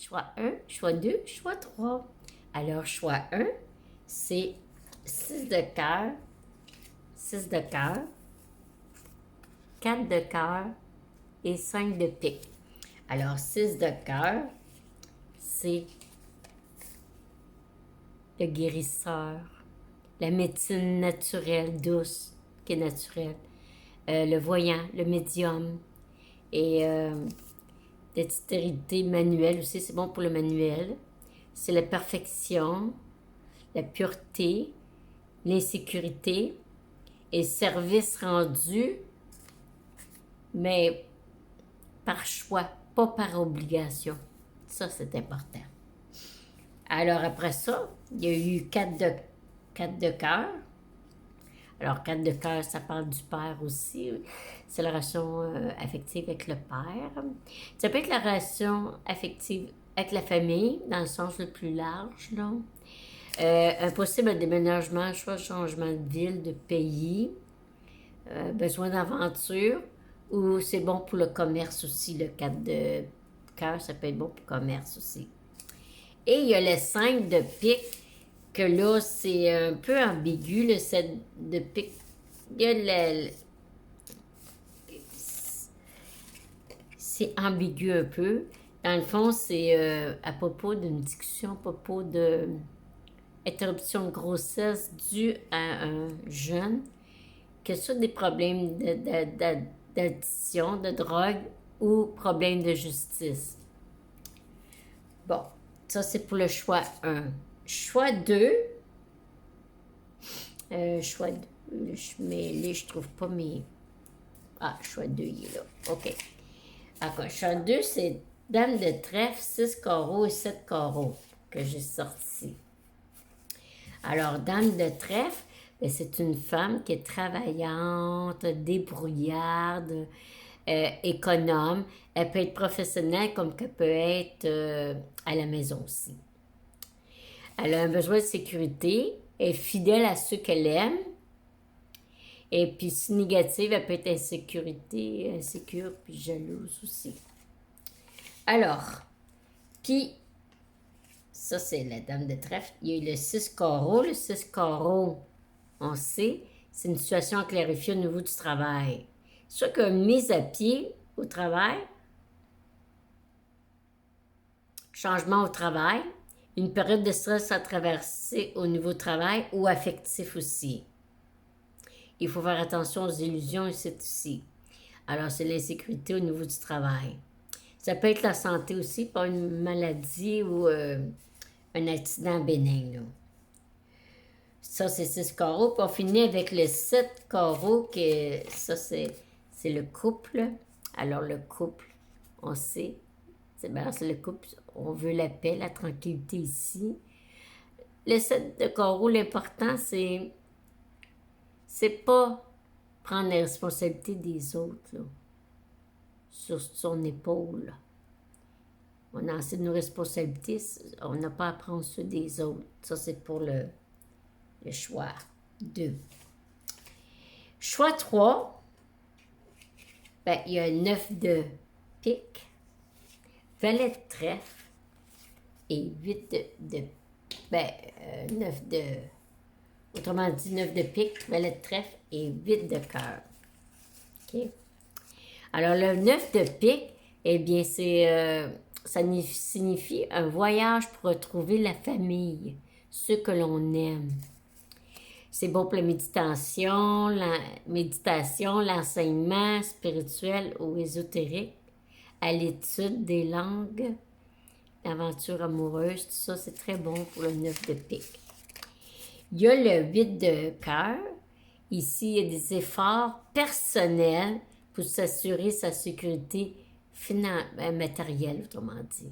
Choix 1, choix 2, choix 3. Alors, choix 1, c'est 6 de cœur, 6 de cœur, 4 de cœur et 5 de pique. Alors, 6 de cœur, c'est le guérisseur, la médecine naturelle, douce, qui est naturelle, le voyant, le médium et dextérité manuelle aussi, c'est bon pour le manuel. C'est la perfection, la pureté, l'insécurité et service rendu, mais par choix, pas par obligation. Ça, c'est important. Alors, après ça, il y a eu 4 de cœur. Alors, 4 de cœur, ça parle du père aussi. C'est la relation affective avec le père. Ça peut être la relation affective avec la famille, dans le sens le plus large, là. Un possible déménagement, soit changement de ville, de pays, besoin d'aventure, ou c'est bon pour le commerce aussi, le 4 de cœur, ça peut être bon pour le commerce aussi. Et il y a le 5 de pique, que là, c'est un peu ambigu, le 7 de pique. Il y a c'est ambigu un peu. Dans le fond, c'est à propos d'une discussion, à propos de interruption de grossesse due à un jeune, que ce soit des problèmes d'addiction, de drogue ou problèmes de justice. Bon, ça c'est pour le choix 1. Choix 2, choix 2, je trouve pas mes... Ah, choix 2, il est là. OK. D'accord, choix 2, c'est Dame de trèfle, 6 carreaux et 7 carreaux que j'ai sorti. Alors, Dame de trèfle, ben, c'est une femme qui est travaillante, débrouillarde, économe. Elle peut être professionnelle comme qu'elle peut être à la maison aussi. Elle a un besoin de sécurité, elle est fidèle à ceux qu'elle aime. Et puis, si négative, elle peut être insécure, puis jalouse aussi. Alors, qui... Ça, c'est la dame de trèfle. Il y a eu le 6 carreaux. Le 6 carreaux, on sait, c'est une situation à clarifier au niveau du travail. Soit qu'une mise à pied au travail, changement au travail, une période de stress à traverser au niveau travail ou affectif aussi. Il faut faire attention aux illusions et c'est aussi. Alors, c'est l'insécurité au niveau du travail. Ça peut être la santé aussi, pas une maladie ou un accident bénin. Là. Ça, c'est 6 carreaux. Puis on finit avec le 7 carreaux, que ça, c'est le couple. Alors, le couple, on sait, c'est le couple, on veut la paix, la tranquillité ici. Le 7 de carreaux, l'important, c'est pas prendre la responsabilité des autres, là, sur son épaule. On a assez de nos responsabilités, on n'a pas à prendre ceux des autres. Ça, c'est pour le choix 2. Choix 3, ben, il y a 9 de pique, valet de trèfle et 8 ben, 9 de... Autrement dit, 9 de pique, valet de trèfle et 8 de cœur. OK? Alors, le 9 de pique, eh bien, ça signifie un voyage pour retrouver la famille, ceux que l'on aime. C'est bon pour la méditation, l'enseignement spirituel ou ésotérique, à l'étude des langues, l'aventure amoureuse, tout ça, c'est très bon pour le 9 de pique. Il y a le 8 de cœur. Ici, il y a des efforts personnels pour s'assurer sa sécurité matérielle, autrement dit.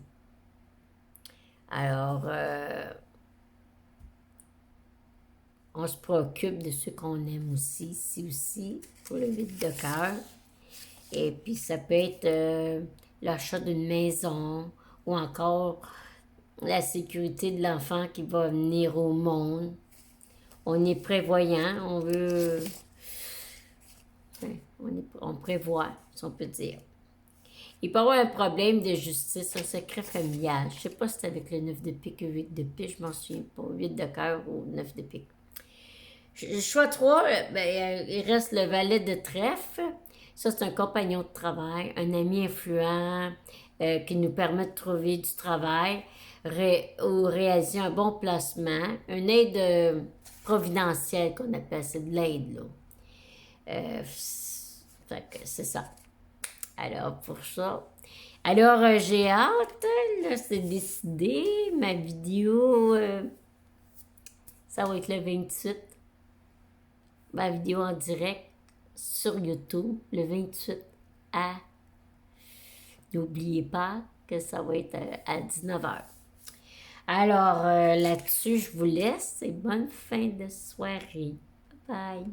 Alors, on se préoccupe de ceux qu'on aime aussi, ici aussi, pour le 8 de cœur. Et puis, ça peut être l'achat d'une maison ou encore la sécurité de l'enfant qui va venir au monde. On est prévoyant, on veut... On prévoit, si on peut dire. Il peut y avoir un problème de justice, un secret familial. Je ne sais pas si c'est avec le 9 de pique ou 8 de pique, je m'en souviens pas. 8 de cœur ou 9 de pique. Choix 3, ben, il reste le valet de trèfle. Ça, c'est un compagnon de travail, un ami influent qui nous permet de trouver du travail ou réaliser un bon placement. Une aide providentielle qu'on appelle, c'est de l'aide, là. Fait que c'est ça. Alors, pour ça. Alors, j'ai hâte, là, c'est décidé. Ma vidéo, ça va être le 28. Ma vidéo en direct sur YouTube, le 28 à... N'oubliez pas que ça va être à 19h. Alors, là-dessus, je vous laisse et bonne fin de soirée. Bye!